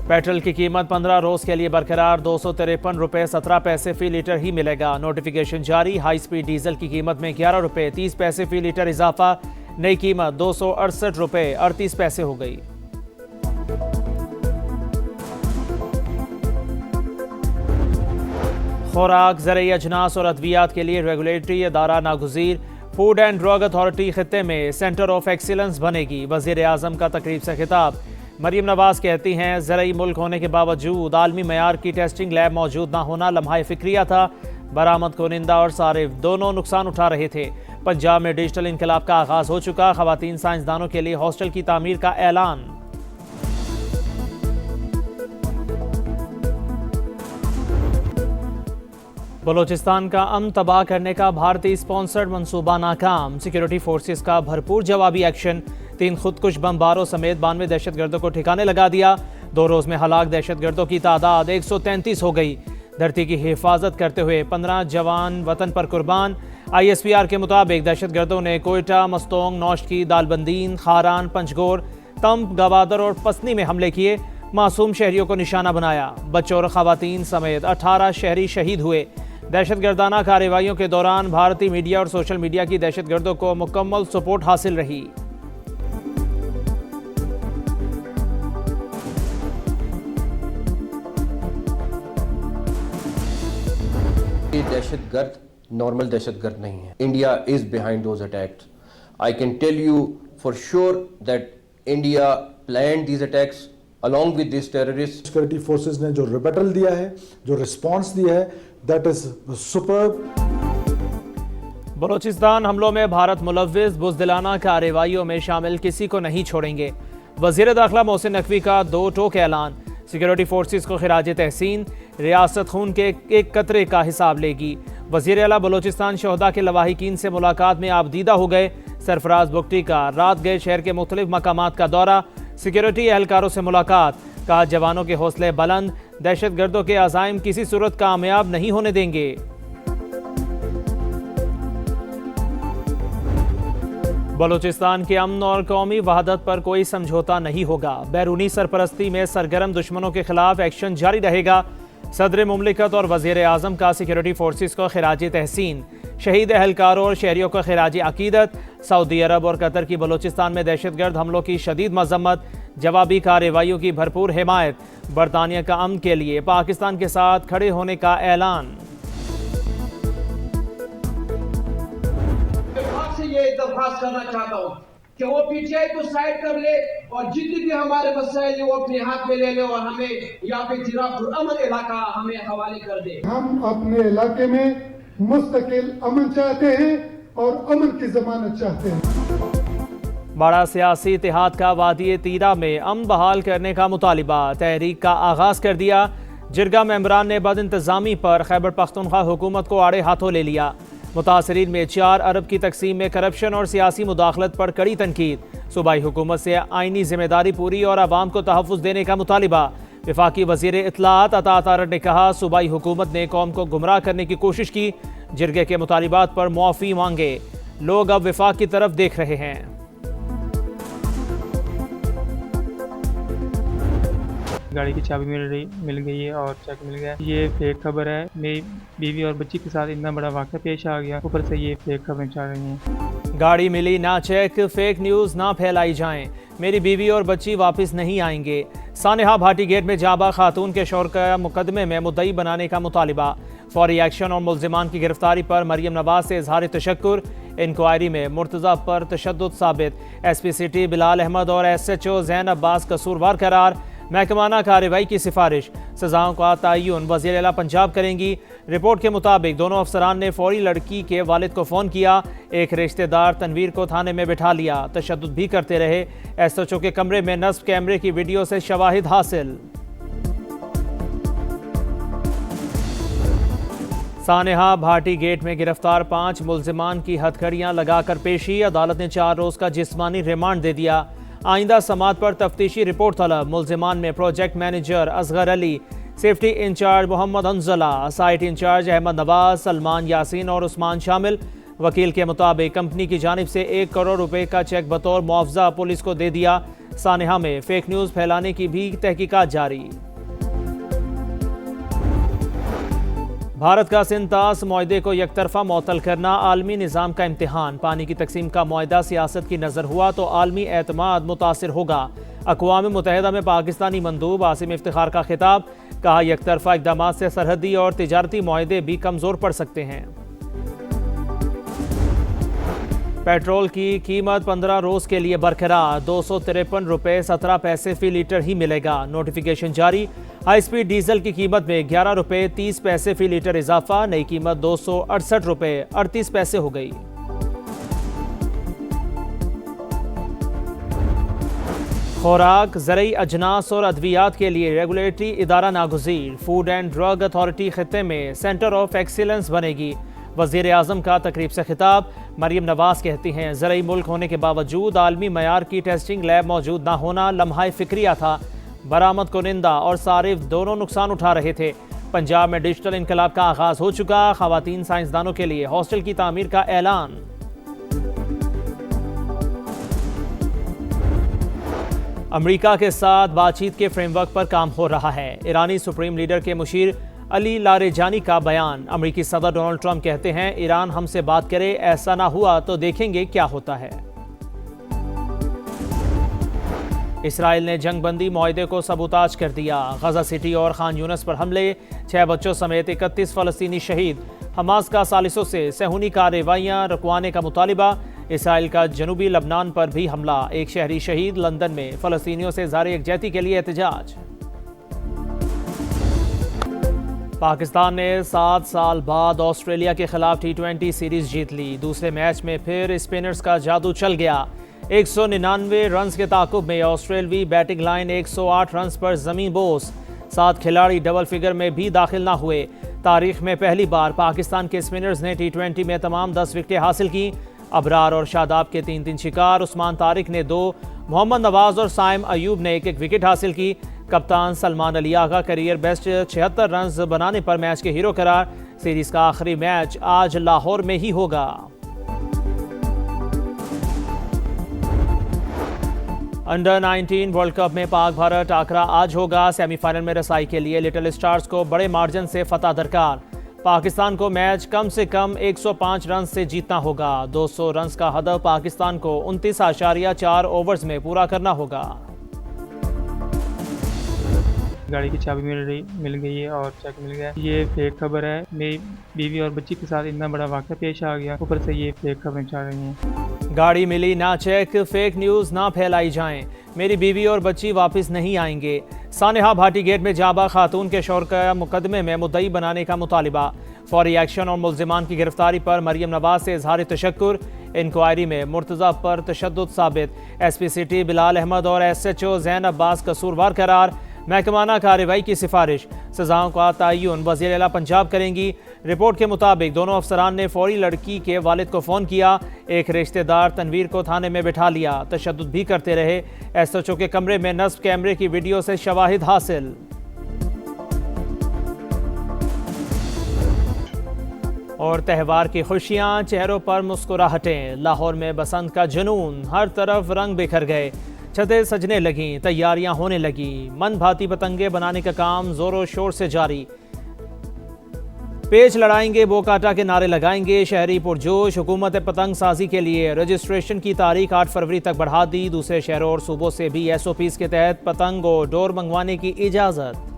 Petrol की कीमत 15 रोज के लिए बरकरार 253 रुपये 17 पैसे फी लीटर ही मिलेगा। नोटिफिकेशन जारी। हाई स्पीड डीजल की कीमत में 11 रुपये 30 पैसे फी लीटर इजाफा। नई कीमत 268 रुपये 38 पैसे हो गई। खुराक, ज़रूरी अजनास और अद्वियात के लिए रेगुलेटरी अदारा नागुज़ीर। फूड एंड ड्रग अथॉरिटी खित्ते में सेंटर ऑफ एक्सीलेंस बनेगी। वज़ीर आज़म का तकरीब से खिताब। मरीम नवाज कहती हैं, ज़रूरी मुल्क होने के बावजूद आलमी मयार की टेस्टिंग लैब मौजूद ना होना लम्हा फ़िक्रिया था। बरामद कुनिंदा और सारिफ दोनों नुकसान उठा रहे थे। पंजाब में डिजिटल इनकलाब का आगाज़ हो चुका। ख़वातीन साइंसदानों के लिए हॉस्टल की तामीर का ऐलान। बलोचिस्तान का अमन तबाह करने का भारतीय स्पॉन्सर्ड मंसूबा नाकाम। सिक्योरिटी फोर्सेस का भरपूर जवाबी एक्शन। 3 खुदकुश बमबारों समेत 92 दहशतगर्दों को ठिकाने लगा दिया। 2 रोज में हलाक दहशतगर्दों की तादाद 133 हो गई। धरती की हिफाजत करते हुए 15 जवान वतन पर कुर्बान। ISPR के मुताबिक दहशतगर्दों ने कोयटा, मस्तोंग, नौशकी, दालबंदीन, खारान, पंचगोर, तंब, गवादर और पसनी में हमले किए। मासूम शहरियों को निशाना बनाया। बच्चों और खवातीन समेत 18 शहरी शहीद हुए। दहशतगर्दाना कार्रवाइयों के दौरान भारतीय मीडिया और सोशल मीडिया की दहशतगर्दों को मुकम्मल सपोर्ट हासिल रही। दहशतगर्द नॉर्मल दहशतगर्द नहीं है। India is behind those attacks. I can tell you for sure that India planned these attacks along with these terrorists. Security forces ने जो रिबेटल दिया है, जो रिस्पांस दिया है, दैट इज सुपर्ब। बलोचिस्तान हमलों में भारत मुलव्विस। बुज़दिलाना कार्रवाइयों में शामिल किसी को नहीं छोड़ेंगे। वज़ीर दाखिला मोहसिन नकवी का 2 टोक ऐलान। सिक्योरिटी फोर्सेस को खिराज तहसीन। रियासत खून के एक कतरे का हिसाब लेगी। वज़ीर आला बलोचिस्तान शहदा के लवाहिकीन से मुलाकात में आबदीदा हो गए। सरफराज बुगटी का रात गए शहर के मुख्तलिफ मकामात का दौरा। सिक्योरिटी एहलकारों से मुलाकात। कहा, जवानों के हौसले बुलंद। दहशतगर्दों के अज़ाइम किसी सूरत कामयाब नहीं होने देंगे। बलूचिस्तान के अमन और कौमी वहादत पर कोई समझौता नहीं होगा। बैरूनी सरपरस्ती में सरगर्म दुश्मनों के खिलाफ एक्शन जारी रहेगा। सदर मुमलिकत और वज़ीर आज़म का सिक्योरिटी फोर्सेस को खिराज तहसीन। शहीद एहलकारों और शहरियों को खिराज अकीदत। सऊदी अरब और कतर की बलूचिस्तान में दहशतगर्द हमलों की शदीद मजम्मत। जवाबी कार्रवाइयों की भरपूर हिमायत। बरतानिया का अमन के लिए पाकिस्तान के साथ खड़े होने का ऐलान। ये दरख्वास्त करना चाहता हूँ कि वो PTI को साइड कर ले और जितनी भी हमारे मसाइल वो अपने हाथ में ले ले और हमें यहाँ पे जिराफुल-अमन इलाका हमें हवाले कर दे। हम अपने इलाके में मुस्तकिल अमन चाहते हैं और अमन की जमानत चाहते हैं। बड़ा सियासी इत्तेहाद का वादी तीरा में अमन बहाल करने का मुतालिबा। तहरीक का आगाज कर दिया। जिरगा मेंबरान ने बद इंतजामी पर खैबर पख्तूनख्वा हुकूमत को आड़े हाथों ले लिया। मुतासरीन में 4 अरब की तकसीम में करप्शन और सियासी मुदाखलत पर कड़ी तनकीद। सूबाई हुकूमत से आइनी जिम्मेदारी पूरी और आवाम को तहफ़्फ़ुज़ देने का मुतालिबा। वफाकी वज़ीर इत्तलाआत अता तारड़ ने कहा, सूबाई हुकूमत ने कौम को गुमराह करने की कोशिश की। जिरगे के मुतालिबात पर मुआफ़ी मांगे। लोग अब वफाक की तरफ देख रहे हैं। गाड़ी की चाबी मिल गई है और चेक मिल गया। ये फेक खबर है। मेरी बीवी और बच्ची के साथ इतना बड़ा वाक़या पेश आ गया, ऊपर से ये फेक खबरें चल रही हैं। गाड़ी मिली ना चेक, फेक न्यूज़ ना फैलाई जाएं। मेरी बीवी और बच्ची वापस नहीं आएंगे। सानेहा भाटी गेट में जाबा खातून के शौहर का मुकदमे में मुद्दई बनाने का मुतालिबा। फौरी एक्शन और मुल्जिमान की गिरफ्तारी पर मरियम नवाज से इजहार तशक्कुर। इंक्वायरी में मुर्तज़ा पर तशद्दुद साबित। SP सिटी बिलाल अहमद और SHO ज़ैन अब्बास कसूरवार करार। महकमाना कार्रवाई की सिफारिश। सजाओं का तयन वज़ीर आला पंजाब करेंगी। रिपोर्ट के मुताबिक दोनों अफसरान ने फौरी लड़की के वालिद को फ़ोन किया। एक रिश्तेदार तनवीर को थाने में बिठा लिया। तशद्दुद भी करते रहे। SHO के कमरे में नस्ब कैमरे की वीडियो से शवाहिद हासिल। सानेहा भाटी गेट में गिरफ्तार 5 मुल्जिमान की हथकड़ियाँ लगाकर पेशी। अदालत ने 4 रोज़ का जिस्मानी रिमांड दे दिया। आइंदा समात पर तफ्तीशी रिपोर्ट तलब। मुल्जिमान में project manager Asghar Ali, safety in-charge Mohammad Anjala, site in-charge Ahmed Nawaz, Salman Yaseen और उस्मान शामिल। वकील के मुताबिक कंपनी की जानिब से 1 करोड़ रुपए का चेक बतौर मुआवजा पुलिस को दे दिया। सानेहा में फेक न्यूज़ फैलाने की भी तहकीकात जारी। भारत का सिंतास मुआहदे को यकतरफा मअतल करना आलमी निज़ाम का इम्तिहान। पानी की तकसीम का मुआहदा सियासत की नज़र हुआ तो आलमी एतमाद मुतासिर होगा। अक़वाम मुत्तहिदा में पाकिस्तानी मंदूब आसिम इफ्तिखार का खिताब। कहा, यकतरफा इक़दाम से सरहदी और तिजारती मुआहदे भी कमज़ोर पड़ सकते हैं। पेट्रोल की कीमत 15 रोज़ के लिए बरकरार। 253 रुपये 17 पैसे फ़ी लीटर ही मिलेगा। नोटिफिकेशन जारी। हाई स्पीड डीजल की कीमत में 11 रुपये 30 पैसे फ़ी लीटर इजाफा। नई कीमत 268 रुपये 38 पैसे हो गई। खुराक, ज़रई अजनास और अद्वियात के लिए रेगुलेटरी इदारा नागुज़ीर। फूड एंड ड्रग अथॉरिटी खित्ते में सेंटर ऑफ एक्सीलेंस बनेगी। वज़ीर आज़म का तकरीब से खिताब। मरियम नवाज कहती हैं, ज़रई मुल्क होने के बावजूद आलमी मयार की टेस्टिंग लैब मौजूद ना होना लम्हा फ़िक्रिया था। बरामद कुनिंदा और सारिफ दोनों नुकसान उठा रहे थे। पंजाब में डिजिटल इनकलाब का आगाज़ हो चुका। ख़वातीन साइंसदानों के लिए हॉस्टल की तामीर का ऐलान। अमरीका के साथ बातचीत के फ्रेमवर्क पर काम हो रहा है। ईरानी सुप्रीम लीडर के मुशीर अली लारेजानी का बयान। अमरीकी सदर डोनाल्ड ट्रंप कहते हैं, ईरान हमसे बात करे, ऐसा ना हुआ तो देखेंगे क्या होता है। इसराइल ने जंगबंदी मुआहदे को सबूताज कर दिया। गजा सिटी और खान यूनस पर हमले, 6 बच्चों समेत 31 फ़लस्तीनी शहीद। हमास का सालिसों से सहूनी कार्रवाइयाँ रुकवाने का मुतालिबा। इसराइल का जनूबी लबनान पर भी हमला, एक शहरी शहीद। लंदन में फ़लस्तीनियों से ज़ाहिर यकजहती के लिए एहतजाज। पाकिस्तान ने 7 साल बाद ऑस्ट्रेलिया के खिलाफ T20 सीरीज जीत ली। दूसरे मैच में फिर स्पिनर्स का जादू चल गया। 199 रन के ताकुब में ऑस्ट्रेलवी बैटिंग लाइन 108 रन पर जमीन बोस। 7 खिलाड़ी डबल फिगर में भी दाखिल ना हुए। तारीख में पहली बार पाकिस्तान के स्पिनर्स ने T20 में तमाम 10 विकेटें हासिल की। अबरार और शादाब के 3-3 शिकार। उस्मान तारिक ने 2, मोहम्मद नवाज और साइम अयूब ने 1-1 विकेट हासिल की। कप्तान Salman Ali Agha career best 76 run बनाने पर मैच के हीरो करार। सीरीज का आखिरी मैच आज लाहौर में ही होगा। अंडर 19 वर्ल्ड कप में पाक भारत टाकरा आज होगा। सेमीफाइनल में रसाई के लिए लिटिल स्टार्स को बड़े मार्जिन से फतह दरकार। पाकिस्तान को मैच कम से कम 105 रन से जीतना होगा। 200 रन का हदफ पाकिस्तान को 29.4 ओवर्स में पूरा करना होगा। गाड़ी की चाबी मिल गई है और चेक मिल गया। ये फेक खबर है। मेरी बीवी और बच्ची के साथ इतना बड़ा वाक़या पेश आ गया, ऊपर से ये फेक खबरें चल रही हैं। गाड़ी मिली ना चेक, फेक न्यूज़ ना फैलाई जाएं। मेरी बीवी और बच्ची वापस नहीं आएंगे। सानेहा भाटी गेट में जाबा खातून के शौहर का मुकदमे में मुद्दई बनाने का मुतालिबा। फौरी एक्शन और मुल्जिमान की गिरफ्तारी पर मरियम नवाज से इजहार तशक्कुर। इंक्वायरी में मुर्तज़ा पर तशद्दुद साबित। SP सिटी बिलाल अहमद और SHO ज़ैन अब्बास कसूरवार करार। महकमाना कार्रवाई की सिफारिश। सज़ाओं का तयन वज़ीर आला पंजाब करेंगी। रिपोर्ट के मुताबिक दोनों अफसरान ने फौरी लड़की के वालिद को फ़ोन किया। एक रिश्तेदार तनवीर को थाने में बिठा लिया। तशद्दुद भी करते रहे। SHO के कमरे में नस्ब कैमरे की वीडियो से शवाहिद हासिल। और त्यौहार की खुशियाँ, चेहरों पर मुस्कुराहटें। लाहौर में बसंत का जुनून, हर तरफ रंग बिखर गए। छतें सजने लगीं, तैयारियां होने लगी। मन भाती पतंगे बनाने का काम जोरों शोर से जारी। पेच लड़ाएंगे, बोकाटा के नारे लगाएंगे। शहरी पुरजोश। हुकूमत पतंग साजी के लिए रजिस्ट्रेशन की तारीख 8 फरवरी तक बढ़ा दी। दूसरे शहरों और सूबों से भी SOPs के तहत पतंग और डोर मंगवाने की इजाज़त।